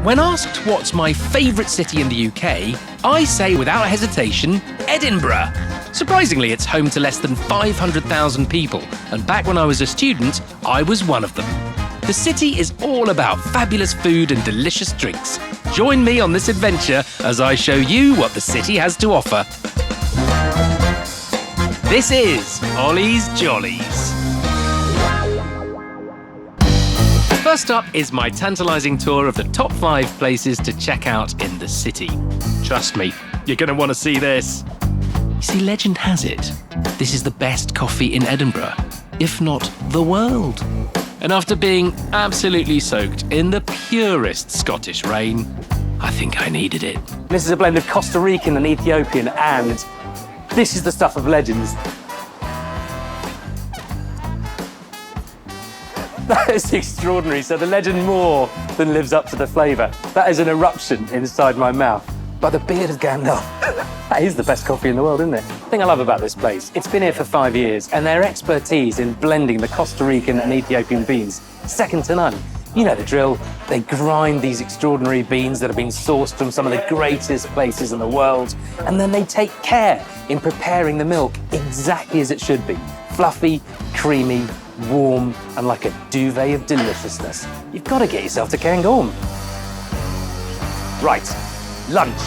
When asked what's my favourite city in the UK, I say without hesitation, Edinburgh. Surprisingly, it's home to less than 500,000 people, and back when I was a student, I was one of them. The city is all about fabulous food and delicious drinks. Join me on this adventure as I show you what the city has to offer. This is Ollie's Jollies. First up is my tantalising tour of the top 5 places to check out in the city. Trust me, you're going to want to see this. You see, legend has it, this is the best coffee in Edinburgh, if not the world. And after being absolutely soaked in the purest Scottish rain, I think I needed it. This is a blend of Costa Rican and Ethiopian, and this is the stuff of legends. That is extraordinary. So the legend more than lives up to the flavour. That is an eruption inside my mouth. By the beard of Gandalf. That is the best coffee in the world, isn't it? The thing I love about this place, it's been here for 5 years, and their expertise in blending the Costa Rican and Ethiopian beans, second to none. You know the drill. They grind these extraordinary beans that have been sourced from some of the greatest places in the world, and then they take care in preparing the milk exactly as it should be. Fluffy, creamy, warm, and like a duvet of deliciousness. You've got to get yourself to Cairngorm. Right, lunch.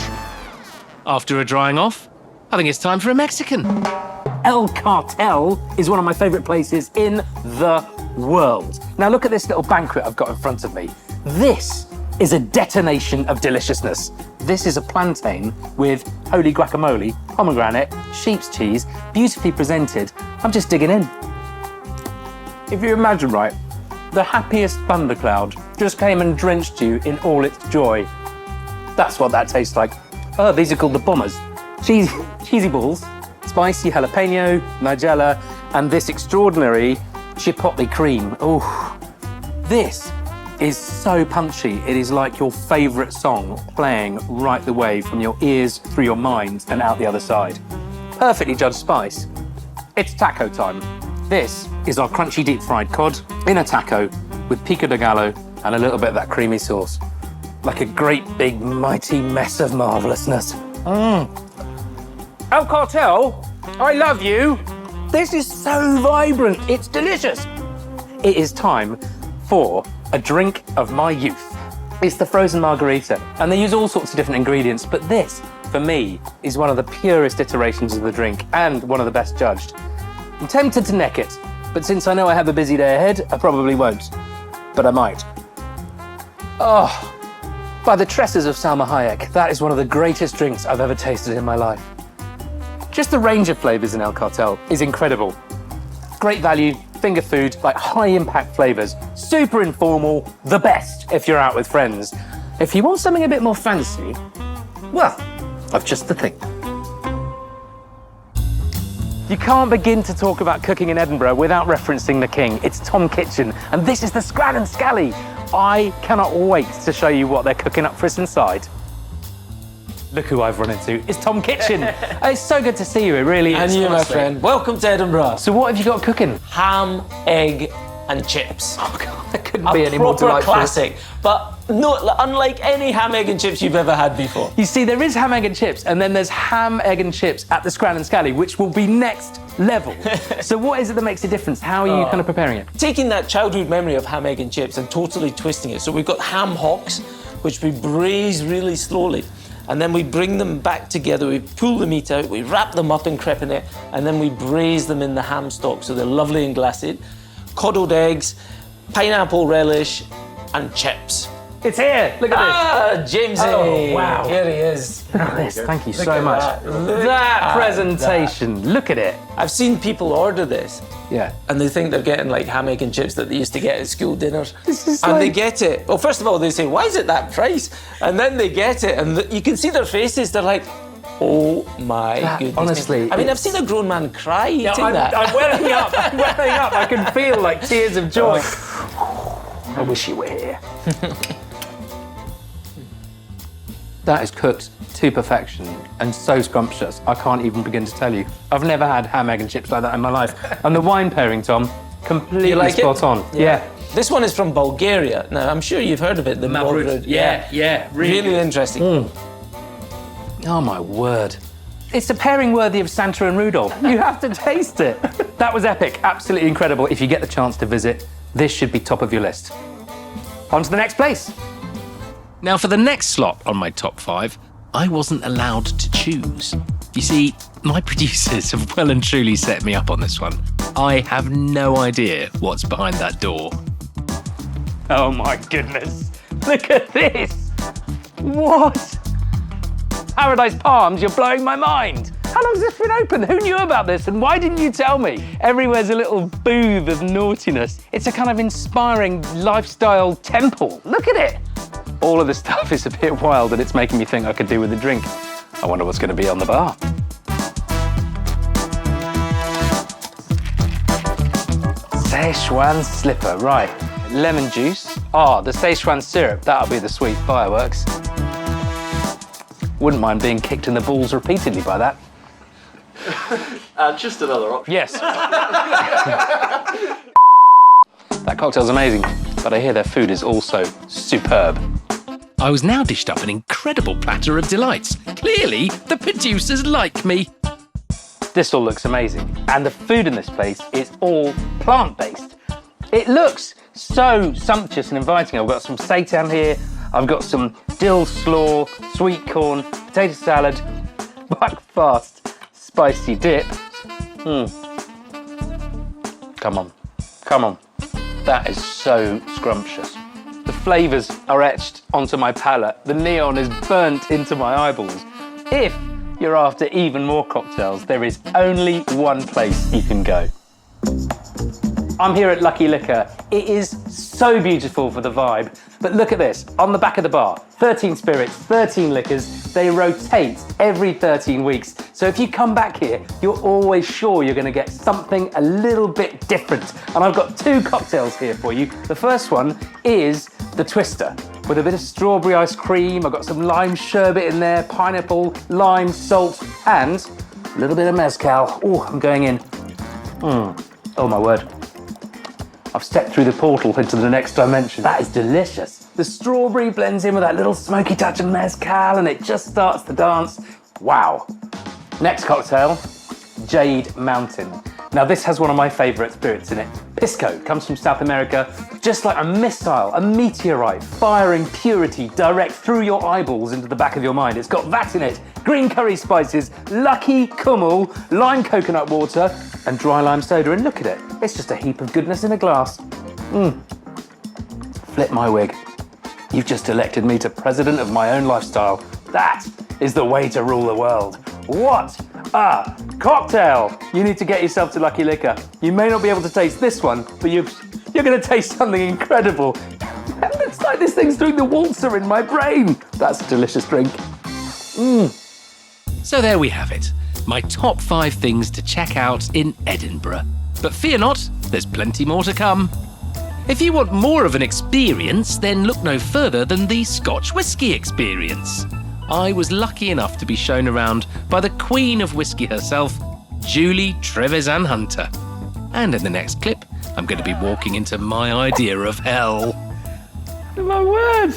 After a drying off, I think it's time for a Mexican. El Cartel is one of my favourite places in the world. Now look at this little banquet I've got in front of me. This is a detonation of deliciousness. This is a plantain with holy guacamole, pomegranate, sheep's cheese, beautifully presented. I'm just digging in. If you imagine right, the happiest thundercloud just came and drenched you in all its joy. That's what that tastes like. Oh, these are called the bombers. Cheesy balls, spicy jalapeno, nigella, and this extraordinary chipotle cream. Oh, this is so punchy. It is like your favourite song playing right the way from your ears through your mind and out the other side. Perfectly judged spice. It's taco time. This is our crunchy deep fried cod in a taco with pico de gallo and a little bit of that creamy sauce. Like a great big mighty mess of marvellousness. El Cartel, I love you. This is so vibrant, it's delicious. It is time for a drink of my youth. It's the frozen margarita, and they use all sorts of different ingredients, but this, for me, is one of the purest iterations of the drink and one of the best judged. I'm tempted to neck it, but since I know I have a busy day ahead, I probably won't. But I might. Oh, by the tresses of Salma Hayek, that is one of the greatest drinks I've ever tasted in my life. Just the range of flavours in El Cartel is incredible. Great value, finger food, like high impact flavours, super informal, the best if you're out with friends. If you want something a bit more fancy, well, I've just the thing. You can't begin to talk about cooking in Edinburgh without referencing the king. It's Tom Kitchen, and this is the Scran and Scally. I cannot wait to show you what they're cooking up for us inside. Look who I've run into. It's Tom Kitchen. It's so good to see you, it really is. And you, my friend. Welcome to Edinburgh. So what have you got cooking? Ham, egg, and chips. Oh, God, that couldn't be any more delightful. A proper delightful. classic, but no, unlike any ham, egg, and chips you've ever had before. You see, there is ham, egg, and chips, and then there's ham, egg, and chips at the Scran and Scally, which will be next level. So what is it that makes a difference? How are you kind of preparing it? Taking that childhood memory of ham, egg, and chips and totally twisting it. So we've got ham hocks, which we braise really slowly. And then we bring them back together, we pull the meat out, we wrap them up in crepinette, and then we braise them in the ham stock so they're lovely and glassy. Coddled eggs, pineapple relish, and chips. It's here! Look at this! Jamesy! Oh, wow. Here he is. Look at this, thank you so much. That presentation, look at it. I've seen people order this. Yeah. And they think they're getting like ham, egg, and chips that they used to get at school dinners. This is and like... they get it. Well, first of all, they say, why is it that price? And then they get it, and you can see their faces. They're like, oh my goodness. Honestly. I mean, I've seen a grown man cry eating that. I'm welling up, I can feel like tears of joy. I wish you were here. That is cooked to perfection and so scrumptious, I can't even begin to tell you. I've never had ham, egg, and chips like that in my life. And the wine pairing, Tom, completely spot on. Yeah. This one is from Bulgaria. Now, I'm sure you've heard of it. The Mavrut. Yeah, really interesting. Oh my word. It's a pairing worthy of Santa and Rudolph. You have to taste it. That was epic, absolutely incredible. If you get the chance to visit, this should be top of your list. On to the next place. Now, for the next slot on my top 5, I wasn't allowed to choose. You see, my producers have well and truly set me up on this one. I have no idea what's behind that door. Oh my goodness. Look at this. What? Paradise Palms, you're blowing my mind. How long has this been open? Who knew about this and why didn't you tell me? Everywhere's a little booth of naughtiness. It's a kind of inspiring lifestyle temple. Look at it. All of this stuff is a bit wild and it's making me think I could do with a drink. I wonder what's going to be on the bar. Szechuan slipper, right. Lemon juice. Ah, the Szechuan syrup, that'll be the sweet fireworks. Wouldn't mind being kicked in the balls repeatedly by that. Just another option. Yes. That cocktail's amazing, but I hear their food is also superb. I was now dished up an incredible platter of delights. Clearly, the producers like me. This all looks amazing, and the food in this place is all plant-based. It looks so sumptuous and inviting. I've got some seitan here, I've got some dill slaw, sweet corn, potato salad, buckfast, spicy dip. Come on, come on. That is so scrumptious. The flavours are etched onto my palate. The neon is burnt into my eyeballs. If you're after even more cocktails, there is only one place you can go. I'm here at Lucky Liquor. It is so beautiful for the vibe, but look at this, on the back of the bar, 13 spirits, 13 liquors, they rotate every 13 weeks. So if you come back here, you're always sure you're gonna get something a little bit different. And I've got 2 cocktails here for you. The first one is the Twister, with a bit of strawberry ice cream. I've got some lime sherbet in there, pineapple, lime, salt, and a little bit of mezcal. Oh, I'm going in. Oh my word. I've stepped through the portal into the next dimension. That is delicious. The strawberry blends in with that little smoky touch of mezcal and it just starts to dance. Wow. Next cocktail, Jade Mountain. Now this has one of my favourite spirits in it. Pisco comes from South America, just like a missile, a meteorite, firing purity direct through your eyeballs into the back of your mind. It's got that in it, green curry spices, lucky kummel, lime coconut water, and dry lime soda. And look at it, it's just a heap of goodness in a glass. Flip my wig. You've just elected me to president of my own lifestyle. That is the way to rule the world. What a cocktail! You need to get yourself to Lucky Liquor. You may not be able to taste this one, but you're going to taste something incredible. It looks like this thing's doing the waltzer in my brain. That's a delicious drink. So there we have it, my top 5 things to check out in Edinburgh. But fear not, there's plenty more to come. If you want more of an experience, then look no further than the Scotch Whisky Experience. I was lucky enough to be shown around by the Queen of Whisky herself, Julie Trevisan-Hunter. And in the next clip, I'm going to be walking into my idea of hell. My word!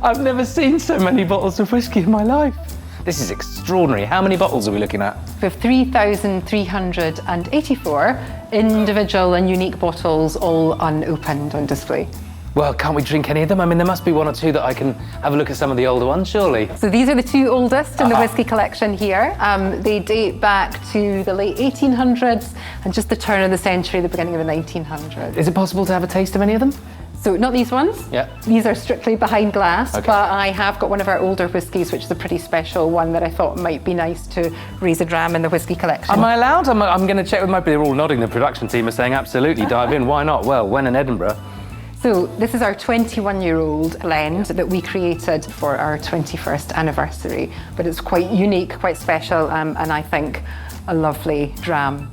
I've never seen so many bottles of whiskey in my life. This is extraordinary. How many bottles are we looking at? We have 3,384 individual and unique bottles, all unopened on display. Well, can't we drink any of them? I mean, there must be 1 or 2 that I can have a look at some of the older ones, surely. So these are the 2 oldest in the whisky collection here. They date back to the late 1800s and just the turn of the century, the beginning of the 1900s. Is it possible to have a taste of any of them? So not these ones. Yeah. These are strictly behind glass, Okay. but I have got one of our older whiskies, which is a pretty special one that I thought might be nice to raise a dram in the whisky collection. Am I allowed? I'm going to check with my... They're all nodding. The production team are saying absolutely, dive in. Why not? Well, when in Edinburgh? So this is our 21-year-old blend that we created for our 21st anniversary, but it's quite unique, quite special, and I think a lovely dram.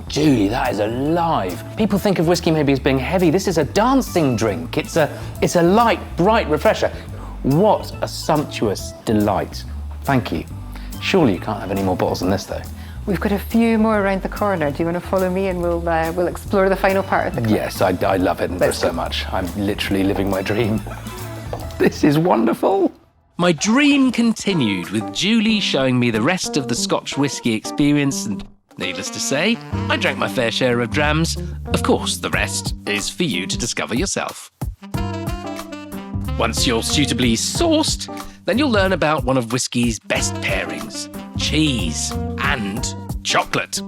Julie, that is alive. People think of whiskey maybe as being heavy. This is a dancing drink. It's a light, bright refresher. What a sumptuous delight. Thank you. Surely you can't have any more bottles than this, though. We've got a few more around the corner. Do you want to follow me and we'll explore the final part of the clip? Yes, I love Edinburgh so much. I'm literally living my dream. This is wonderful. My dream continued with Julie showing me the rest of the Scotch whisky experience, and needless to say, I drank my fair share of drams. Of course, the rest is for you to discover yourself. Once you're suitably sourced, then you'll learn about one of whisky's best pairings, cheese and chocolate.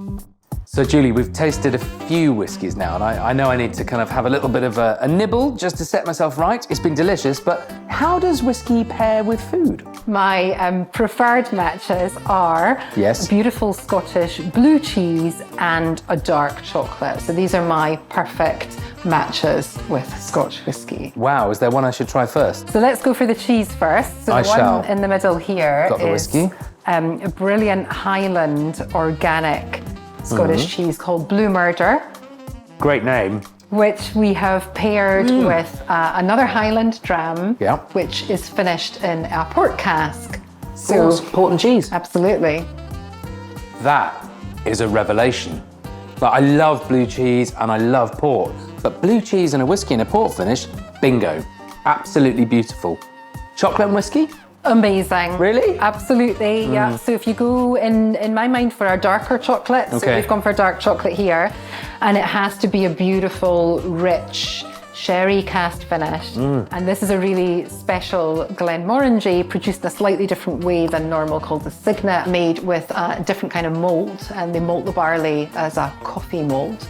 So Julie, we've tasted a few whiskies now, and I know I need to kind of have a little bit of a nibble just to set myself right. It's been delicious, but how does whiskey pair with food? My preferred matches are Yes. a beautiful Scottish blue cheese and a dark chocolate. So these are my perfect matches with Scotch whisky. Wow, is there one I should try first? So let's go for the cheese first. So I the one shall. in the middle here Got the is whiskey. A brilliant Highland organic Scottish cheese called Blue Murder, Great name. which we have paired with another Highland dram, Yeah. which is finished in a port cask. So, port and cheese. Absolutely. That is a revelation. Like, I love blue cheese and I love port, but blue cheese and a whiskey and a port finish, bingo. Absolutely beautiful. Chocolate and whiskey? Amazing. Really? Absolutely, yeah. So if you go in my mind for our darker chocolate, so Okay. we've gone for dark chocolate here, and it has to be a beautiful, rich, sherry cast finish. And this is a really special Glenmorangie, produced in a slightly different way than normal, called the Signet, made with a different kind of mold, and they malt the barley as a coffee mold.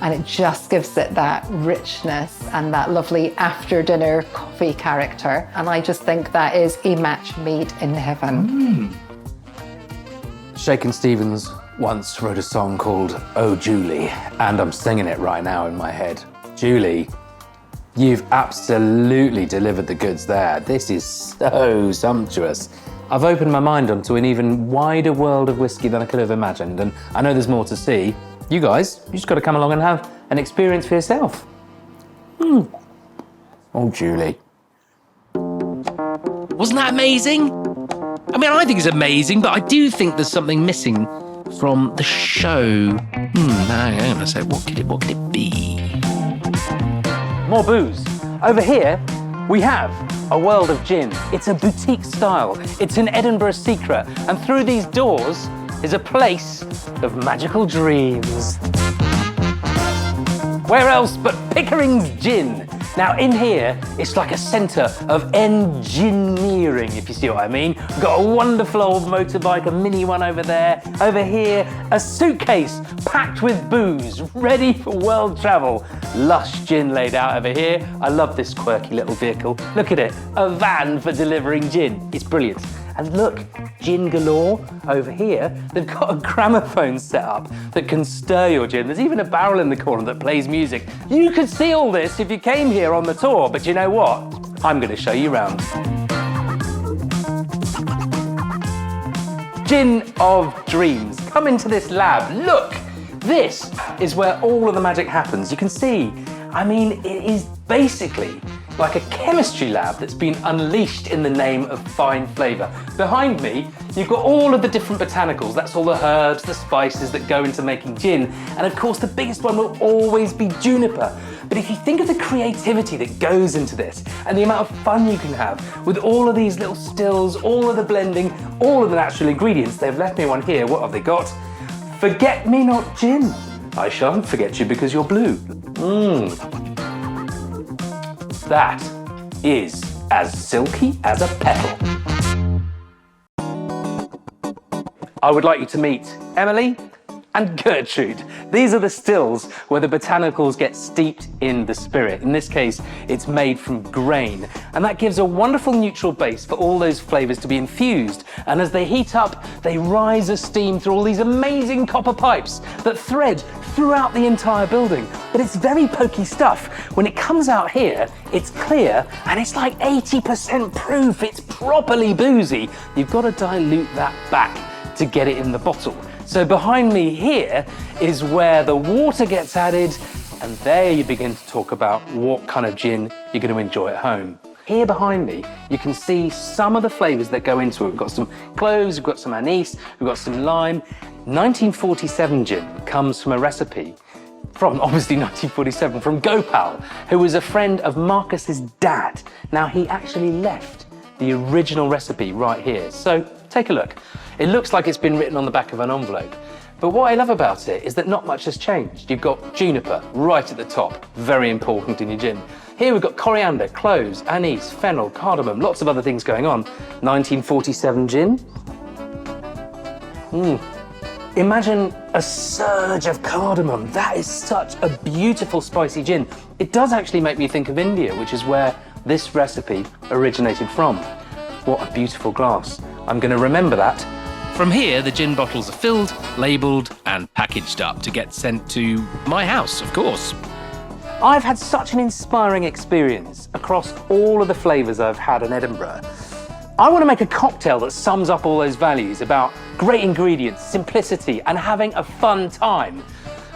And it just gives it that richness and that lovely after dinner coffee character. And I just think that is a match made in heaven. Shakin' Stevens once wrote a song called Oh Julie, and I'm singing it right now in my head. Julie, you've absolutely delivered the goods there. This is so sumptuous. I've opened my mind onto an even wider world of whiskey than I could have imagined, and I know there's more to see. You guys, you just got to come along and have an experience for yourself. Oh, Julie. Wasn't that amazing? I mean, I think it's amazing, but I do think there's something missing from the show. Hang on a sec, what could it be? More booze. Over here, we have a world of gin. It's a boutique style. It's an Edinburgh secret. And through these doors is a place of magical dreams. Where else but Pickering's Gin? Now in here, it's like a centre of engineering, if you see what I mean. We've got a wonderful old motorbike, a mini one over there. Over here, a suitcase packed with booze, ready for world travel. Lush gin laid out over here. I love this quirky little vehicle. Look at it, a van for delivering gin. It's brilliant. And look, gin galore over here. They've got a gramophone set up that can stir your gin. There's even a barrel in the corner that plays music. You could see all this if you came here on the tour, but you know what? I'm going to show you around. Gin of Dreams. Come into this lab. Look, this is where all of the magic happens. You can see, I mean, it is basically like a chemistry lab that's been unleashed in the name of fine flavour. Behind me, you've got all of the different botanicals. That's all the herbs, the spices that go into making gin. And of course, the biggest one will always be juniper. But if you think of the creativity that goes into this and the amount of fun you can have with all of these little stills, all of the blending, all of the natural ingredients, they've left me one here. What have they got? Forget-me-not gin. I shan't forget you because you're blue. That is as silky as a petal. I would like you to meet Emily and Gertrude. These are the stills where the botanicals get steeped in the spirit. In this case, it's made from grain, and that gives a wonderful neutral base for all those flavours to be infused. And as they heat up, they rise as steam through all these amazing copper pipes that thread throughout the entire building. But it's very pokey stuff. When it comes out here, it's clear, and it's like 80% proof. It's properly boozy. You've got to dilute that back to get it in the bottle. So behind me here is where the water gets added, and there you begin to talk about what kind of gin you're going to enjoy at home. Here behind me, you can see some of the flavours that go into it. We've got some cloves, we've got some anise, we've got some lime. 1947 gin comes from a recipe from, obviously 1947, from Gopal, who was a friend of Marcus's dad. Now, he actually left the original recipe right here. So take a look. It looks like it's been written on the back of an envelope. But what I love about it is that not much has changed. You've got juniper right at the top, very important in your gin. Here we've got coriander, cloves, anise, fennel, cardamom, lots of other things going on. 1947 gin. Imagine a surge of cardamom. That is such a beautiful spicy gin. It does actually make me think of India, which is where this recipe originated from. What a beautiful glass. I'm going to remember that. From here, the gin bottles are filled, labelled and packaged up to get sent to my house, of course. I've had such an inspiring experience across all of the flavours I've had in Edinburgh. I want to make a cocktail that sums up all those values about great ingredients, simplicity and having a fun time.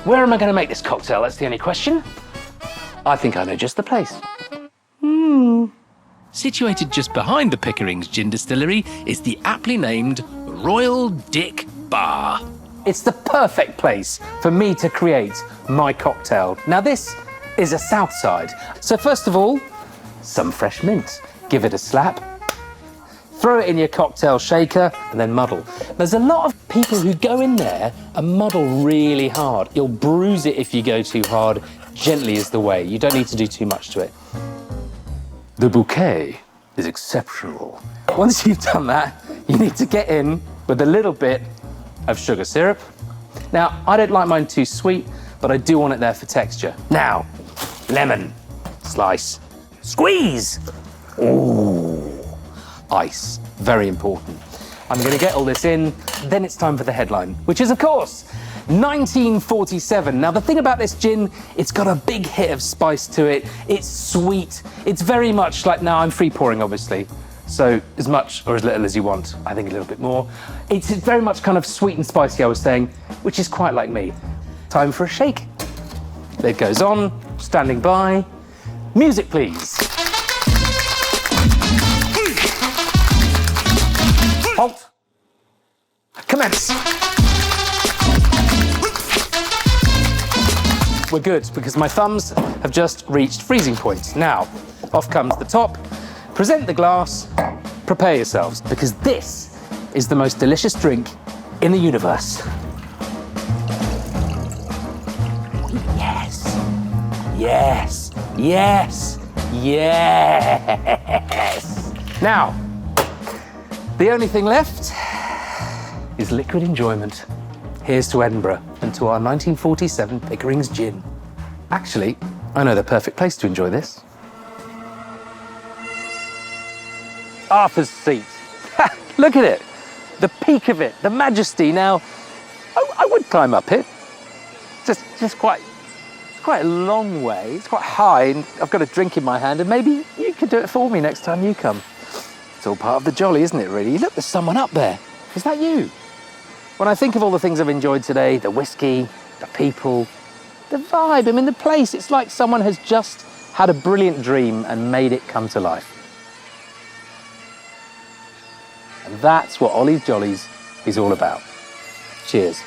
Where am I going to make this cocktail? That's the only question. I think I know just the place. Situated just behind the Pickering's gin distillery is the aptly named Royal Dick Bar. It's the perfect place for me to create my cocktail. Now this is a south side. So first of all, some fresh mint. Give it a slap. Throw it in your cocktail shaker and then muddle. There's a lot of people who go in there and muddle really hard. You'll bruise it if you go too hard. Gently is the way. You don't need to do too much to it. The bouquet is exceptional. Once you've done that, you need to get in with a little bit of sugar syrup. Now, I don't like mine too sweet, but I do want it there for texture. Now, lemon, slice, squeeze. Ooh, ice, very important. I'm gonna get all this in, then it's time for the headline, which is, of course, 1947. Now, the thing about this gin, it's got a big hit of spice to it. It's sweet. It's very much like, now I'm free pouring, obviously. So as much or as little as you want. I think a little bit more. It's very much kind of sweet and spicy, I was saying, which is quite like me. Time for a shake. It goes on, standing by. Music, please. Halt. Commence. We're good, because my thumbs have just reached freezing point. Now, off comes the top. Present the glass, prepare yourselves, because this is the most delicious drink in the universe. Yes, yes, yes, yes. Now, the only thing left is liquid enjoyment. Here's to Edinburgh and to our 1947 Pickering's gin. Actually, I know the perfect place to enjoy this. Arthur's Seat. Look at it. The peak of it, the majesty. Now, I would climb up it. It's quite a long way. It's quite high, and I've got a drink in my hand, and maybe you could do it for me next time you come. It's all part of the jolly, isn't it, really? Look, there's someone up there. Is that you? When I think of all the things I've enjoyed today, the whiskey, the people, the vibe, I mean, the place, it's like someone has just had a brilliant dream and made it come to life. And that's what Olly's Jollies is all about. Cheers.